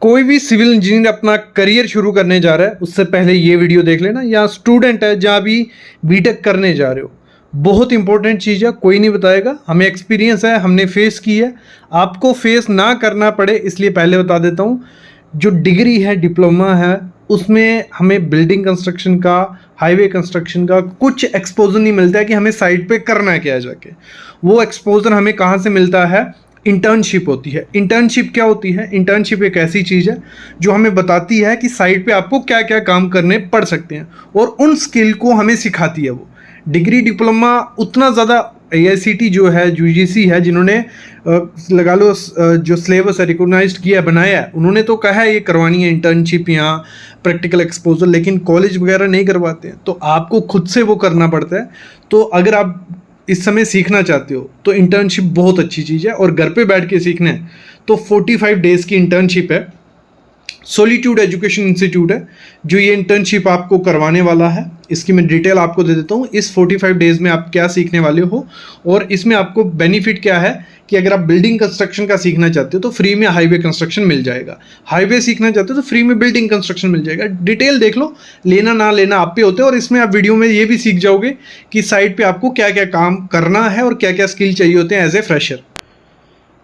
कोई भी civil engineer अपना करियर शुरू करने जा रहा है उससे पहले ये वीडियो देख लेना, या स्टूडेंट है जहाँ भी बीटेक करने जा रहे हो, बहुत इंपॉर्टेंट चीज़ है। कोई नहीं बताएगा, हमें एक्सपीरियंस है, हमने फेस की है। आपको फेस ना करना पड़े इसलिए पहले बता देता हूँ, जो डिग्री है, डिप्लोमा है, उसमें हमें बिल्डिंग कंस्ट्रक्शन का, हाईवे कंस्ट्रक्शन का कुछ एक्सपोजर नहीं मिलता है कि हमें साइट पे करना है क्या है जाके। वो एक्सपोजर हमें कहाँ से मिलता है? इंटर्नशिप होती है। इंटर्नशिप क्या होती है? इंटर्नशिप एक ऐसी चीज़ है जो हमें बताती है कि साइट पे आपको क्या क्या काम करने पड़ सकते हैं, और उन स्किल को हमें सिखाती है वो। डिग्री डिप्लोमा उतना ज़्यादा, AICTE जो है, UGC है, जिन्होंने लगा लो जो सिलेबस है रिकॉग्नाइज्ड किया, बनाया है, उन्होंने तो कहा है ये करवानी है इंटर्नशिप या प्रैक्टिकल एक्सपोजर, लेकिन कॉलेज वगैरह नहीं करवाते हैं, तो आपको खुद से वो करना पड़ता है। तो अगर आप इस समय सीखना चाहते हो तो इंटर्नशिप बहुत अच्छी चीज़ है, और घर पे बैठ के सीखना है तो 45 डेज़ की इंटर्नशिप है। सॉलिट्यूड एजुकेशन इंस्टीट्यूट है जो ये इंटर्नशिप आपको करवाने वाला है। इसकी मैं डिटेल आपको दे देता हूँ, इस 45 डेज़ में आप क्या सीखने वाले हो, और इसमें आपको बेनिफिट क्या है कि अगर आप बिल्डिंग कंस्ट्रक्शन का सीखना चाहते हो तो फ्री में हाईवे कंस्ट्रक्शन मिल जाएगा, हाईवे सीखना चाहते हो तो फ्री में बिल्डिंग कंस्ट्रक्शन मिल जाएगा। डिटेल देख लो, लेना ना लेना आप पे होते हैं। और इसमें आप वीडियो में ये भी सीख जाओगे कि साइट पे आपको क्या क्या काम करना है और क्या क्या स्किल चाहिए होते हैं एज ए फ्रेशर।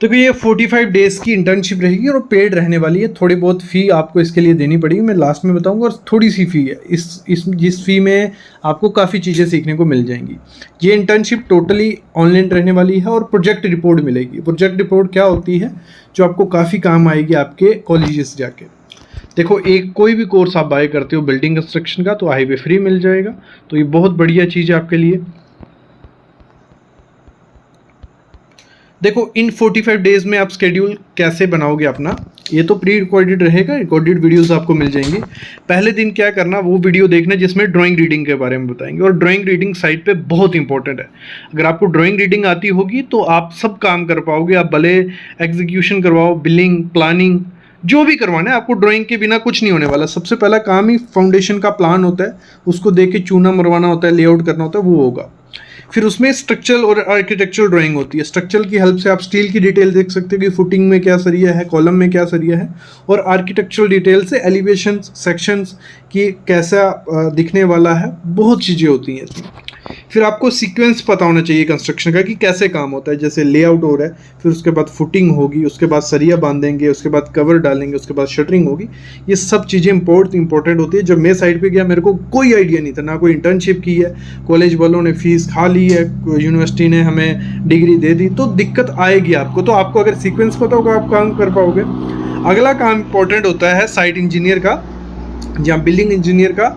तो ये 45 डेज़ की इंटर्नशिप रहेगी और पेड रहने वाली है। थोड़ी बहुत फ़ी आपको इसके लिए देनी पड़ेगी, मैं लास्ट में बताऊंगा। और थोड़ी सी फ़ी है, जिस फ़ी में आपको काफ़ी चीज़ें सीखने को मिल जाएंगी। ये इंटर्नशिप टोटली ऑनलाइन रहने वाली है, और प्रोजेक्ट रिपोर्ट मिलेगी। प्रोजेक्ट रिपोर्ट क्या होती है, जो आपको काफ़ी काम आएगी आपके कॉलेजेस जाके। देखो, एक कोई भी कोर्स आप बाय करते हो बिल्डिंग कंस्ट्रक्शन का तो हाईवे फ्री मिल जाएगा, तो ये बहुत बढ़िया चीज़ है आपके लिए। देखो, इन 45 डेज़ में आप स्केड्यूल कैसे बनाओगे अपना, ये तो प्री रिकॉर्डेड रहेगा, रिकॉर्डेड वीडियोस आपको मिल जाएंगी। पहले दिन क्या करना, वो वीडियो देखना जिसमें ड्राइंग रीडिंग के बारे में बताएंगे, और ड्राइंग रीडिंग साइट पे बहुत इंपॉर्टेंट है। अगर आपको ड्राइंग रीडिंग आती होगी तो आप सब काम कर पाओगे। आप भले एग्जीक्यूशन करवाओ, बिलिंग, प्लानिंग, जो भी करवाना है आपको, ड्राइंग के बिना कुछ नहीं होने वाला। सबसे पहला काम ही फाउंडेशन का प्लान होता है, उसको देख के चूना मरवाना होता है, लेआउट करना होता है, वो होगा। फिर उसमें स्ट्रक्चरल और आर्किटेक्चरल ड्राइंग होती है। स्ट्रक्चरल की हेल्प से आप स्टील की डिटेल देख सकते हो कि फुटिंग में क्या सरिया है, कॉलम में क्या सरिया है, और आर्किटेक्चरल डिटेल से एलिवेशन, सेक्शंस की कैसा दिखने वाला है, बहुत चीज़ें होती हैं इसमें। फिर आपको सीक्वेंस पता होना चाहिए कंस्ट्रक्शन का कि कैसे काम होता है। जैसे लेआउट हो रहा है, फिर उसके बाद फुटिंग होगी, उसके बाद सरिया बांधेंगे, उसके बाद कवर डालेंगे, उसके बाद शटरिंग होगी। ये सब चीज़ें इंपॉर्टेंट होती है। जब मैं साइट पे गया मेरे को कोई आइडिया नहीं था, ना कोई इंटर्नशिप की है, कॉलेज वालों ने फीस खा ली है, यूनिवर्सिटी ने हमें डिग्री दे दी, तो दिक्कत आएगी आपको। तो आपको अगर सीक्वेंस पता होगा आप काम कर पाओगे। अगला काम इंपॉर्टेंट होता है साइट इंजीनियर का या बिल्डिंग इंजीनियर का,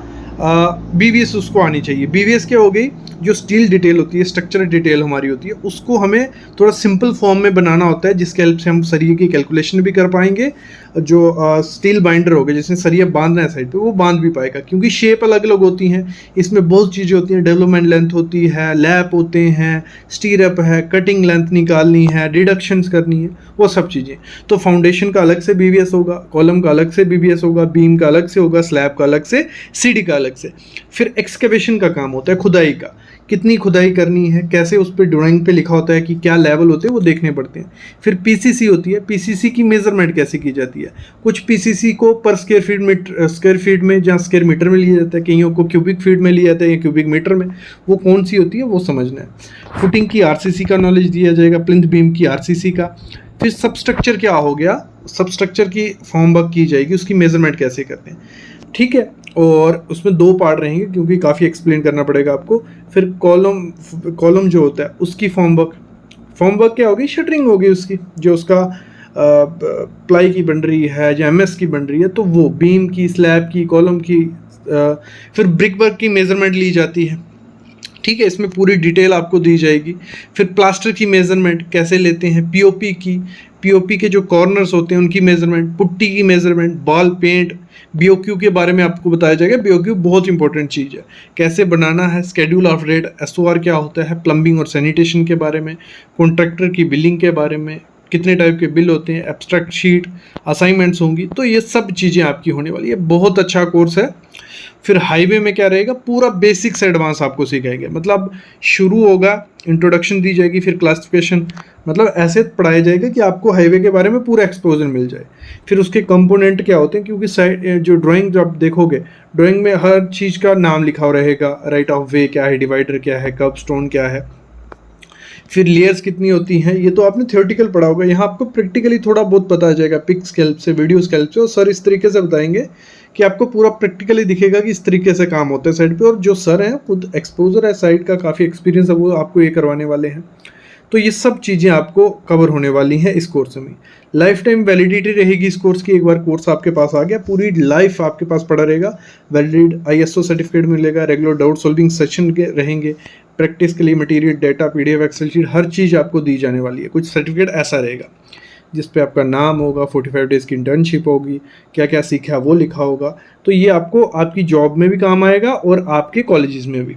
BVS उसको आनी चाहिए। BVS क्या हो गई, जो स्टील डिटेल होती है, स्ट्रक्चरल डिटेल हमारी होती है, उसको हमें थोड़ा सिंपल फॉर्म में बनाना होता है, जिसके हेल्प से हम सरिये की कैलकुलेशन भी कर पाएंगे। जो स्टील बाइंडर होगा, जिसमें सरिया बांधना है साइड पे, वो बांध भी पाएगा, क्योंकि शेप अलग अलग होती हैं, इसमें बहुत चीज़ें होती हैं। डेवलपमेंट लेंथ होती है, लैप होते हैं, स्टीरअप है, कटिंग लेंथ निकालनी है, डिडक्शंस करनी है, वो सब चीज़ें। तो फाउंडेशन का अलग से BVS होगा, कॉलम का अलग से BVS होगा, बीम का अलग से होगा, स्लैब का अलग से, सीढ़ी का अलग से। फिर एक्सकेवेशन का काम होता है, खुदाई का, कितनी खुदाई करनी है, कैसे उस पर ड्राइंग पे लिखा होता है कि क्या लेवल होते हैं, वो देखने पड़ते हैं। फिर PCC होती है, PCC की मेजरमेंट कैसे की जाती है। कुछ PCC को पर स्क्वायर फीट में या स्क्वायर मीटर में लिया जाता है, कईयों को क्यूबिक फीट में लिया जाता है या क्यूबिक मीटर में, वो कौन सी होती है वो समझना है। फुटिंग की RCC का नॉलेज दिया जाएगा, प्लिंथ बीम की RCC का। फिर सबस्ट्रक्चर क्या हो गया, सबस्ट्रक्चर की फॉर्म वर्क की जाएगी, उसकी मेजरमेंट कैसे करते हैं, ठीक है। और उसमें 2 पार्ट रहेंगे क्योंकि काफ़ी एक्सप्लेन करना पड़ेगा आपको। फिर कॉलम जो होता है उसकी फॉर्म वर्क क्या होगी, शटरिंग होगी उसकी, जो उसका प्लाई की बन रही है या MS की बन रही है, तो वो बीम की, स्लैब की, कॉलम की। फिर ब्रिक वर्क की मेजरमेंट ली जाती है, ठीक है, इसमें पूरी डिटेल आपको दी जाएगी। फिर प्लास्टर की मेजरमेंट कैसे लेते हैं, POP के जो कॉर्नर्स होते हैं उनकी मेजरमेंट, पुट्टी की मेजरमेंट, बॉल पेंट, BOQ के बारे में आपको बताया जाएगा। BOQ बहुत इंपॉर्टेंट चीज़ है, कैसे बनाना है, स्केड्यूल ऑफ रेट, SOR क्या होता है, प्लम्बिंग और सैनिटेशन के बारे में, कॉन्ट्रैक्टर की बिलिंग के बारे में, कितने टाइप के बिल होते हैं, एब्स्ट्रैक्ट शीट, असाइनमेंट्स होंगी, तो ये सब चीज़ें आपकी होने वाली है। बहुत अच्छा कोर्स है। फिर हाईवे में क्या रहेगा, पूरा बेसिक से एडवांस आपको सिखाएंगे, मतलब शुरू होगा, इंट्रोडक्शन दी जाएगी, फिर क्लासिफिकेशन, मतलब ऐसे पढ़ाया जाएगा कि आपको हाईवे के बारे में पूरा एक्सपोजर मिल जाए। फिर उसके कंपोनेंट क्या होते हैं, क्योंकि साइड जो ड्राइंग जो आप देखोगे, ड्राइंग में हर चीज़ का नाम लिखा हुआ रहेगा, राइट ऑफ वे क्या है, डिवाइडर क्या है, कर्व स्टोन क्या है, फिर लेयर्स कितनी होती हैं, ये तो आपने थ्योरेटिकल पढ़ा होगा। यहाँ आपको प्रैक्टिकली थोड़ा बहुत पता आ जाएगा, पिक्स के हेल्प से, वीडियोस के हेल्प से, और सर इस तरीके से बताएंगे कि आपको पूरा प्रैक्टिकली दिखेगा कि इस तरीके से काम होता है साइड पे। और जो सर हैं खुद एक्सपोजर है साइड का, काफ़ी एक्सपीरियंस है, वो आपको ये करवाने वाले हैं। तो ये सब चीज़ें आपको कवर होने वाली हैं इस कोर्स में। लाइफ टाइम वैलिडिटी रहेगी इस कोर्स की। एक बार कोर्स आपके पास आ गया, पूरी लाइफ आपके पास पड़ा रहेगा। वैलिड ISO सर्टिफिकेट मिलेगा, रेगुलर डाउट सॉल्विंग सेशन के रहेंगे, प्रैक्टिस के लिए material, data, PDF, excel sheet, हर चीज़ आपको दी जाने वाली है। कुछ सर्टिफिकेट ऐसा रहेगा जिस पे आपका नाम होगा, 45 डेज़ की इंटर्नशिप होगी, क्या क्या सीखा वो लिखा होगा। तो ये आपको आपकी जॉब में भी काम आएगा और आपके कॉलेजेस में भी।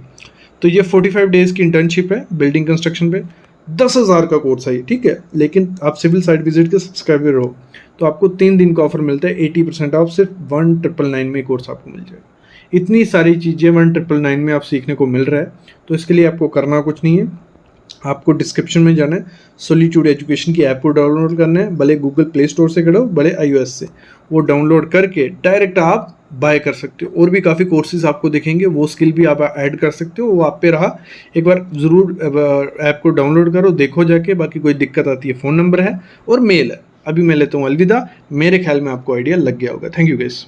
तो ये 45 डेज़ की इंटर्नशिप है बिल्डिंग कंस्ट्रक्शन पे। 10,000 का कोर्स है ये, ठीक है। लेकिन आप सिविल साइट विजिट के सब्सक्राइबर हो तो आपको 3 दिन का ऑफर मिलता है, 80% ऑफ, सिर्फ 1999 में कोर्स आपको मिल जाएगा। इतनी सारी चीज़ें 1999 में आप सीखने को मिल रहा है। तो इसके लिए आपको करना कुछ नहीं है, आपको डिस्क्रिप्शन में जाना है, सॉलिट्यूड एजुकेशन की ऐप को डाउनलोड करना है, भले गूगल प्ले स्टोर से करो, भले iOS से, वो डाउनलोड करके डायरेक्ट आप बाय कर सकते हो। और भी काफ़ी कोर्सेज आपको दिखेंगे, वो स्किल भी आप ऐड कर सकते हो, वो आप पे रहा। एक बार ज़रूर ऐप को डाउनलोड करो, देखो जाके। बाकी कोई दिक्कत आती है, फ़ोन नंबर है और मेल है। अभी मैं लेता हूँ अलविदा। मेरे ख्याल में आपको आइडिया लग गया होगा। Thank you guys.